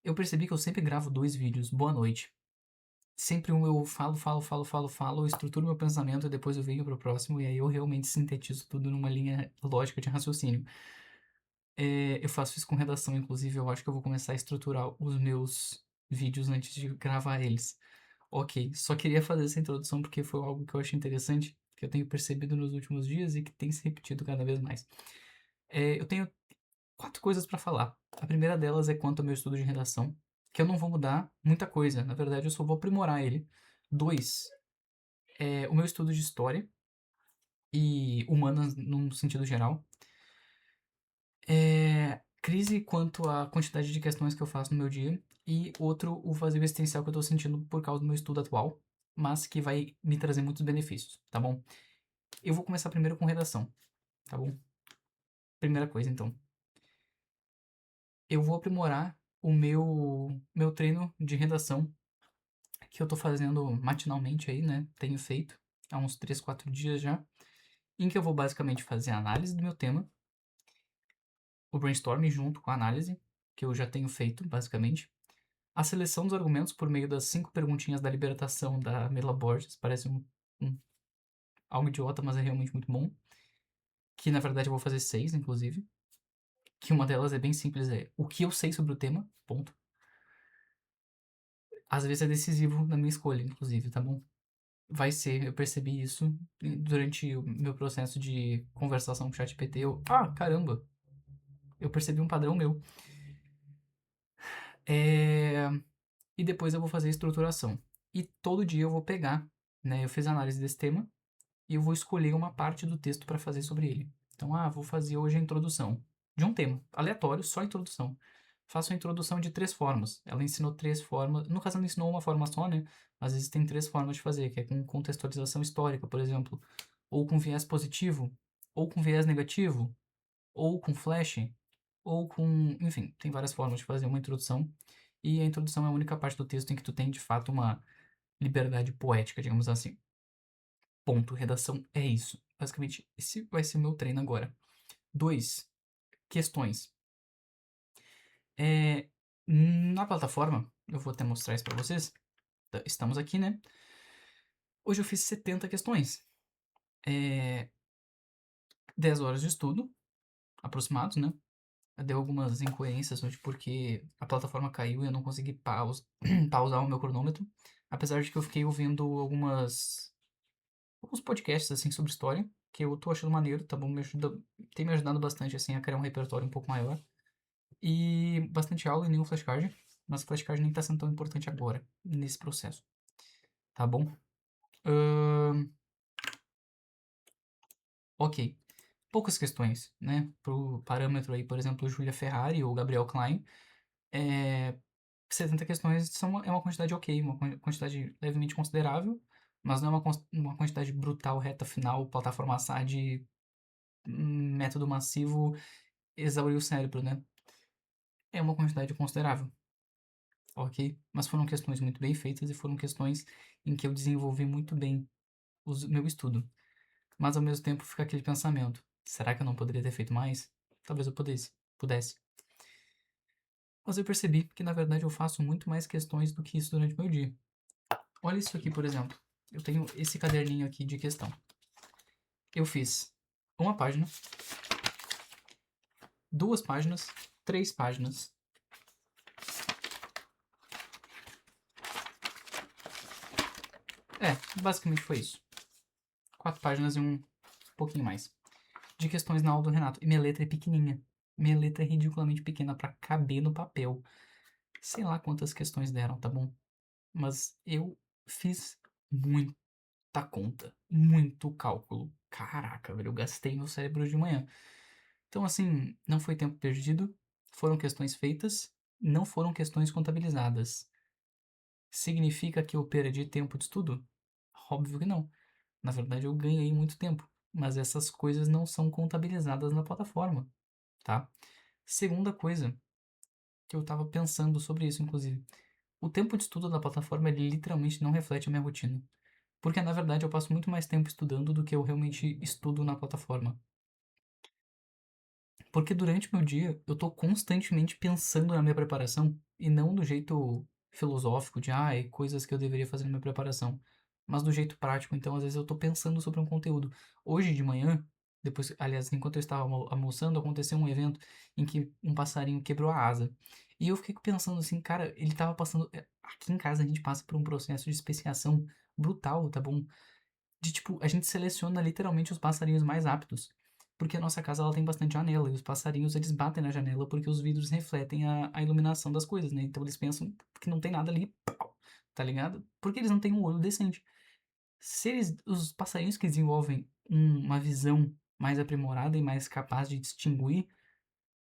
Eu percebi que eu sempre gravo 2 vídeos, boa noite. Sempre um eu falo, estruturo meu pensamento e depois eu venho para o próximo, e aí eu realmente sintetizo tudo numa linha lógica de raciocínio. Eu faço isso com redação, inclusive eu acho que eu vou começar a estruturar os meus vídeos antes de gravar eles. Ok, só queria fazer essa introdução porque foi algo que eu achei interessante, que eu tenho percebido nos últimos dias e que tem se repetido cada vez mais. Eu tenho 4 coisas para falar. A primeira delas é quanto ao meu estudo de redação, que eu não vou mudar muita coisa, na verdade eu só vou aprimorar ele. 2, o meu estudo de história e humanas num sentido geral. Crise quanto à quantidade de questões que eu faço no meu dia. E outro, o vazio existencial que eu tô sentindo por causa do meu estudo atual, mas que vai me trazer muitos benefícios, tá bom? Eu vou começar primeiro com redação, tá bom? Primeira coisa, então. Eu vou aprimorar o meu treino de redação, que eu tô fazendo matinalmente aí, né? Tenho feito há uns 3, 4 dias já, em que eu vou basicamente fazer a análise do meu tema, o brainstorming junto com a análise, que eu já tenho feito, basicamente. A seleção dos argumentos por meio das 5 perguntinhas da libertação da Mela Borges, parece um algo idiota, mas é realmente muito bom. Que na verdade eu vou fazer 6, inclusive. Que uma delas é bem simples, é o que eu sei sobre o tema, ponto. Às vezes é decisivo na minha escolha, inclusive, tá bom? Vai ser, eu percebi isso durante o meu processo de conversação com o ChatGPT. Caramba, eu percebi um padrão meu. É, E depois eu vou fazer a estruturação. E todo dia eu vou pegar, né? Eu fiz a análise desse tema e eu vou escolher uma parte do texto para fazer sobre ele. Então, vou fazer hoje a introdução de um tema, aleatório, só a introdução. Faço a introdução de 3 formas. Ela ensinou 3 formas. No caso, ela ensinou uma forma só, né? Mas existem 3 formas de fazer, que é com contextualização histórica, por exemplo, ou com viés positivo, ou com viés negativo, ou com flash, ou com. Enfim, tem várias formas de fazer uma introdução. E a introdução é a única parte do texto em que tu tem, de fato, uma liberdade poética, digamos assim. Ponto. Redação é isso. Basicamente, esse vai ser o meu treino agora. 2. Questões. Na plataforma, eu vou até mostrar isso pra vocês. Estamos aqui, né? Hoje eu fiz 70 questões. 10 horas de estudo, aproximados, né? Deu algumas incoerências hoje porque a plataforma caiu e eu não consegui pausar o meu cronômetro. Apesar de que eu fiquei ouvindo alguns podcasts assim sobre história, que eu tô achando maneiro, tá bom? Tem me ajudado bastante assim a criar um repertório um pouco maior. E bastante aula e nenhum flashcard, mas flashcard nem tá sendo tão importante agora, nesse processo, tá bom? Ok. Poucas questões, né? Pro parâmetro aí, por exemplo, Julia Ferrari ou Gabriel Klein, 70 questões é uma quantidade ok, uma quantidade levemente considerável, mas não é uma quantidade brutal, reta final, plataforma SAD, método massivo, exaurir o cérebro, né? É uma quantidade considerável, ok? Mas foram questões muito bem feitas e foram questões em que eu desenvolvi muito bem o meu estudo. Mas ao mesmo tempo fica aquele pensamento: será que eu não poderia ter feito mais? Talvez eu pudesse. Mas eu percebi que na verdade eu faço muito mais questões do que isso durante o meu dia. Olha isso aqui, por exemplo. Eu tenho esse caderninho aqui de questão. Eu fiz uma página, 2 páginas, 3 páginas. Basicamente foi isso. 4 páginas e um pouquinho mais. De questões na aula do Renato. E minha letra é pequenininha. Minha letra é ridiculamente pequena pra caber no papel. Sei lá quantas questões deram, tá bom? Mas eu fiz muita conta. Muito cálculo. Caraca, velho. Eu gastei meu cérebro de manhã. Então, assim, não foi tempo perdido. Foram questões feitas. Não foram questões contabilizadas. Significa que eu perdi tempo de estudo? Óbvio que não. Na verdade, eu ganhei muito tempo. Mas essas coisas não são contabilizadas na plataforma, tá? Segunda coisa que eu tava pensando sobre isso, inclusive. O tempo de estudo da plataforma, ele literalmente não reflete a minha rotina. Porque, na verdade, eu passo muito mais tempo estudando do que eu realmente estudo na plataforma. Porque durante o meu dia, eu tô constantemente pensando na minha preparação. E não do jeito filosófico de, coisas que eu deveria fazer na minha preparação, mas do jeito prático. Então, às vezes eu tô pensando sobre um conteúdo. Hoje de manhã, depois, aliás, enquanto eu estava almoçando, aconteceu um evento em que um passarinho quebrou a asa. E eu fiquei pensando assim, cara, ele tava passando. Aqui em casa a gente passa por um processo de especiação brutal, tá bom? De tipo, a gente seleciona literalmente os passarinhos mais aptos. Porque a nossa casa ela tem bastante janela e os passarinhos eles batem na janela porque os vidros refletem a iluminação das coisas, né? Então eles pensam que não tem nada ali, pau, tá ligado? Porque eles não têm um olho decente. Se eles, os passarinhos que desenvolvem uma visão mais aprimorada e mais capaz de distinguir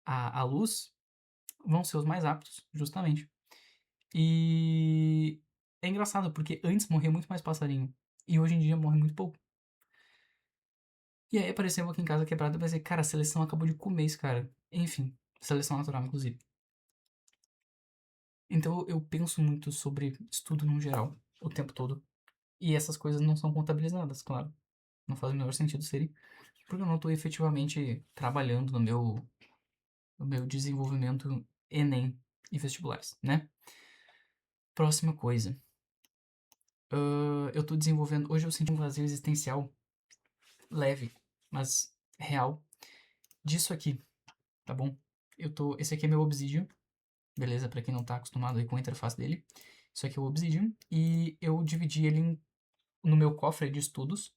a luz vão ser os mais aptos, justamente. E é engraçado porque antes morria muito mais passarinho e hoje em dia morre muito pouco. E aí apareceu aqui em casa quebrado e pensei, cara, a seleção acabou de comer esse cara. Enfim, seleção natural, inclusive. Então eu penso muito sobre estudo no geral, o tempo todo. E essas coisas não são contabilizadas, claro. Não faz o menor sentido serem, porque eu não estou efetivamente trabalhando no meu desenvolvimento Enem e vestibulares, né? Próxima coisa. Eu tô desenvolvendo. Hoje eu senti um vazio existencial leve, mas real, disso aqui, tá bom? Esse aqui é meu Obsidian, beleza? Pra quem não tá acostumado aí com a interface dele. Isso aqui é o Obsidian. E eu dividi ele no meu cofre de estudos.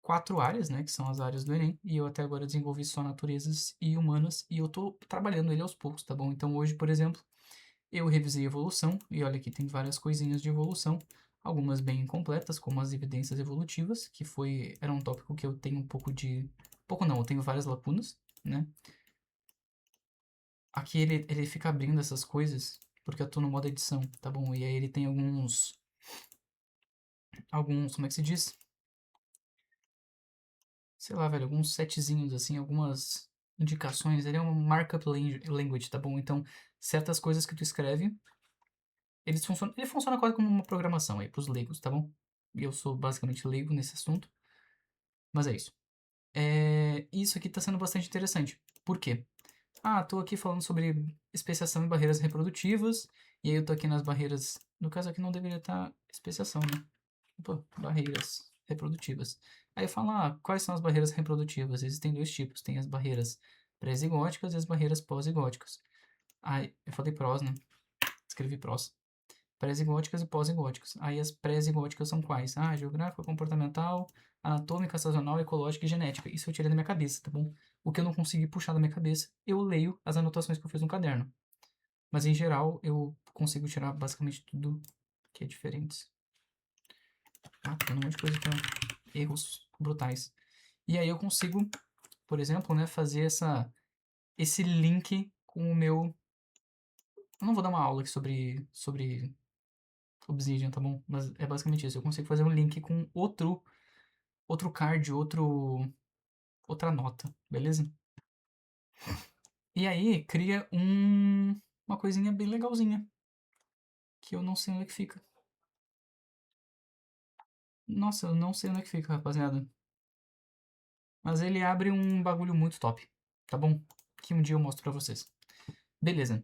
4 áreas, né? Que são as áreas do Enem. E eu até agora desenvolvi só naturezas e humanas. E eu tô trabalhando ele aos poucos, tá bom? Então hoje, por exemplo, eu revisei evolução. E olha aqui, tem várias coisinhas de evolução. Algumas bem incompletas, como as evidências evolutivas, que era um tópico que eu tenho um pouco de... Pouco não, eu tenho várias lacunas, né? Aqui ele fica abrindo essas coisas porque eu tô no modo edição, tá bom? E aí ele tem como é que se diz? Sei lá, velho, alguns setzinhos assim, algumas indicações. Ele é um markup language, tá bom? Então, certas coisas que tu escreve, ele funciona quase como uma programação aí pros leigos, tá bom? E eu sou basicamente leigo nesse assunto, mas é isso. Isso aqui tá sendo bastante interessante. Por quê? Tô aqui falando sobre especiação e barreiras reprodutivas. E aí eu tô aqui nas barreiras. No caso aqui não deveria estar especiação, né? Opa, barreiras reprodutivas. Aí eu falo, quais são as barreiras reprodutivas? Existem dois tipos. Tem as barreiras pré-zigóticas e as barreiras pós-zigóticas. Aí, eu falei prós, né? Escrevi prós. Pré-zigóticas e pós-zigóticas. Aí as pré-zigóticas são quais? Geográfica, comportamental, anatômica, sazonal, ecológica e genética. Isso eu tirei da minha cabeça, tá bom? O que eu não consegui puxar da minha cabeça, eu leio as anotações que eu fiz no caderno. Mas em geral, eu consigo tirar basicamente tudo que é diferente. Tem um monte de coisa aqui, ó. Erros brutais. E aí eu consigo, por exemplo, né, fazer esse link com o meu... Eu não vou dar uma aula aqui sobre Obsidian, tá bom? Mas é basicamente isso. Eu consigo fazer um link com outro card, outra nota, beleza? E aí cria uma coisinha bem legalzinha, que eu não sei onde é que fica. Nossa, eu não sei onde é que fica, rapaziada. Mas ele abre um bagulho muito top, tá bom? Que um dia eu mostro pra vocês. Beleza.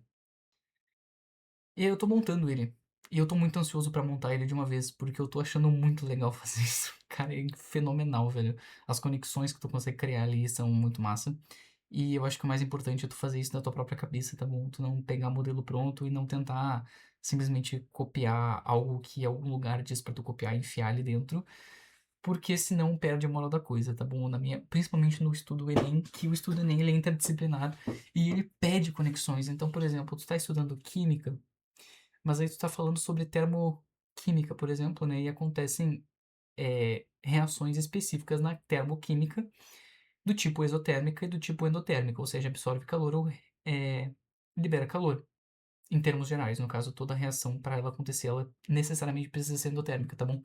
E aí eu tô montando ele. E eu tô muito ansioso pra montar ele de uma vez, porque eu tô achando muito legal fazer isso. Cara, é fenomenal, velho. As conexões que tu consegue criar ali são muito massa. E eu acho que o mais importante é tu fazer isso da tua própria cabeça, tá bom? Tu não pegar modelo pronto e não tentar simplesmente copiar algo que algum lugar diz pra tu copiar e enfiar ali dentro, porque senão perde a moral da coisa, tá bom? Principalmente no estudo Enem, que o estudo Enem ele é interdisciplinar e ele pede conexões. Então, por exemplo, tu tá estudando química, mas aí tu tá falando sobre termoquímica, por exemplo, né? E acontecem reações específicas na termoquímica do tipo exotérmica e do tipo endotérmica, ou seja, absorve calor ou libera calor. Em termos gerais, no caso, toda reação, para ela acontecer, ela necessariamente precisa ser endotérmica, tá bom?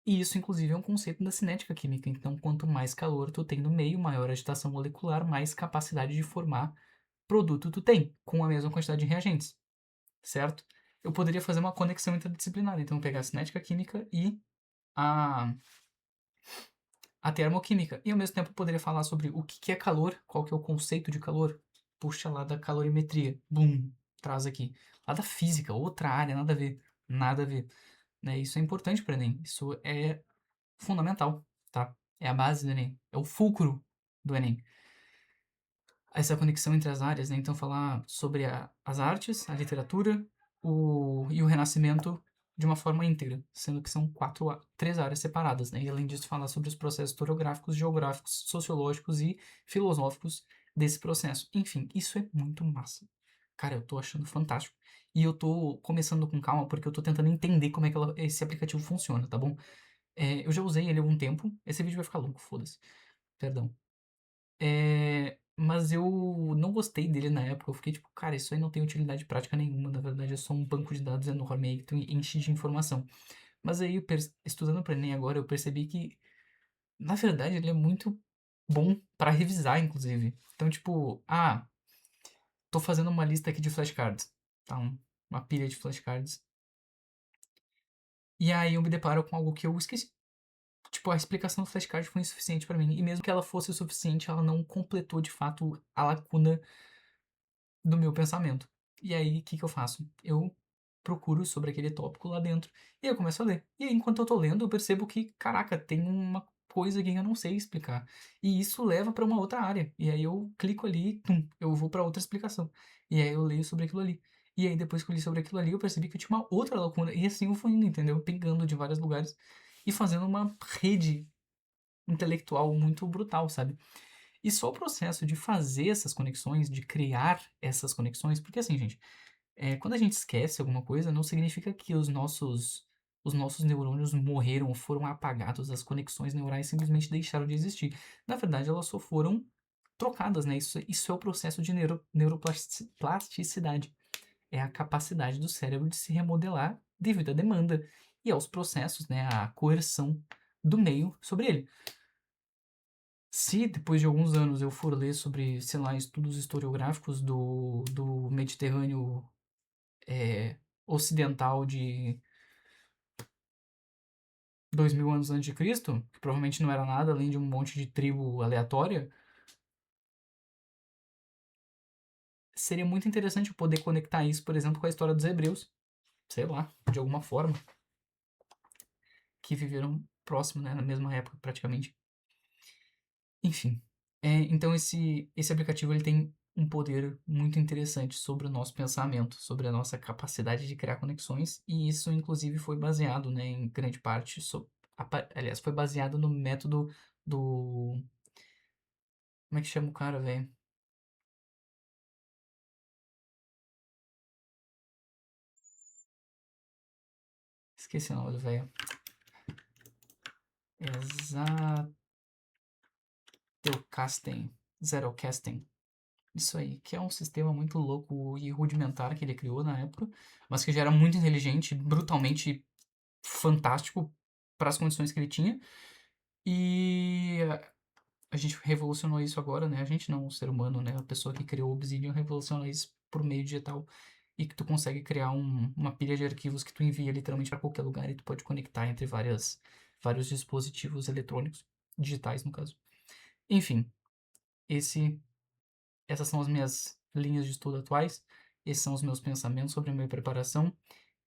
E isso, inclusive, é um conceito da cinética química. Então, quanto mais calor tu tem no meio, maior agitação molecular, mais capacidade de formar produto tu tem, com a mesma quantidade de reagentes, certo? Eu poderia fazer uma conexão interdisciplinar, então pegar a cinética química e a termoquímica. E ao mesmo tempo poderia falar sobre o que é calor, qual que é o conceito de calor, puxa lá da calorimetria, bum, traz aqui. Lá da física, outra área, nada a ver, nada a ver, né? Isso é importante para o Enem, isso é fundamental, tá? É a base do Enem, é o fulcro do Enem. Essa conexão entre as áreas, né? Então falar sobre as artes, a literatura e o Renascimento de uma forma íntegra, sendo que são três áreas separadas, né? E além disso falar sobre os processos historiográficos, geográficos, sociológicos e filosóficos desse processo. Enfim, isso é muito massa. Cara, eu tô achando fantástico. E eu tô começando com calma porque eu tô tentando entender como é que esse aplicativo funciona, tá bom? Eu já usei ele há algum tempo. Esse vídeo vai ficar longo, foda-se. Perdão. Mas eu não gostei dele na época. Eu fiquei tipo, cara, isso aí não tem utilidade prática nenhuma. Na verdade, é só um banco de dados enorme aí que tu enche de informação. Mas aí, estudando para Enem agora, eu percebi que, na verdade, ele é muito bom para revisar, inclusive. Então, tipo, tô fazendo uma lista aqui de flashcards. Tá? Uma pilha de flashcards. E aí eu me deparo com algo que eu esqueci. Tipo, a explicação do flashcard foi insuficiente para mim. E mesmo que ela fosse o suficiente, ela não completou de fato a lacuna do meu pensamento. E aí, o que que eu faço? Eu procuro sobre aquele tópico lá dentro e eu começo a ler. E aí, enquanto eu tô lendo, eu percebo que, caraca, tem uma coisa aqui que eu não sei explicar. E isso leva para uma outra área. E aí eu clico ali, eu vou para outra explicação. E aí eu leio sobre aquilo ali. E aí, depois que eu li sobre aquilo ali, eu percebi que eu tinha uma outra lacuna. E assim eu fui indo, entendeu? Pegando de vários lugares e fazendo uma rede intelectual muito brutal, sabe? E só o processo de fazer essas conexões, de criar essas conexões, porque assim, gente, quando a gente esquece alguma coisa, não significa que os nossos neurônios morreram ou foram apagados, as conexões neurais simplesmente deixaram de existir. Na verdade, elas só foram trocadas, né? Isso é o processo de neuroplasticidade. É a capacidade do cérebro de se remodelar devido à demanda e aos processos, né? A coerção do meio sobre ele. Se depois de alguns anos eu for ler sobre, sei lá, estudos historiográficos do Mediterrâneo ocidental de 2000 anos antes de Cristo, que provavelmente não era nada além de um monte de tribo aleatória, seria muito interessante eu poder conectar isso, por exemplo, com a história dos hebreus, sei lá, de alguma forma, que viveram próximo, né, na mesma época praticamente. Enfim, então esse aplicativo ele tem um poder muito interessante sobre o nosso pensamento, sobre a nossa capacidade de criar conexões, e isso inclusive foi baseado, né, em grande parte, aliás, foi baseado no método do... Como é que chama o cara, velho? Esqueci o nome do velho. Zettelkasten. Zettelkasten. Isso aí, que é um sistema muito louco e rudimentar que ele criou na época, mas que já era muito inteligente, brutalmente fantástico para as condições que ele tinha. E a gente revolucionou isso agora, né? A gente não, o ser humano, né? A pessoa que criou o Obsidian revolucionou isso por meio digital e que tu consegue criar uma pilha de arquivos que tu envia literalmente para qualquer lugar e tu pode conectar entre vários dispositivos eletrônicos, digitais no caso. Enfim, essas são as minhas linhas de estudo atuais, esses são os meus pensamentos sobre a minha preparação,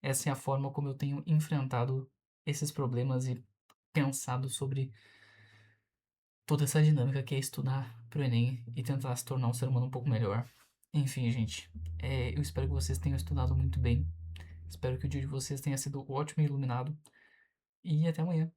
essa é a forma como eu tenho enfrentado esses problemas e pensado sobre toda essa dinâmica que é estudar pro Enem e tentar se tornar um ser humano um pouco melhor. Enfim, gente, eu espero que vocês tenham estudado muito bem. Espero que o dia de vocês tenha sido ótimo e iluminado. E até amanhã.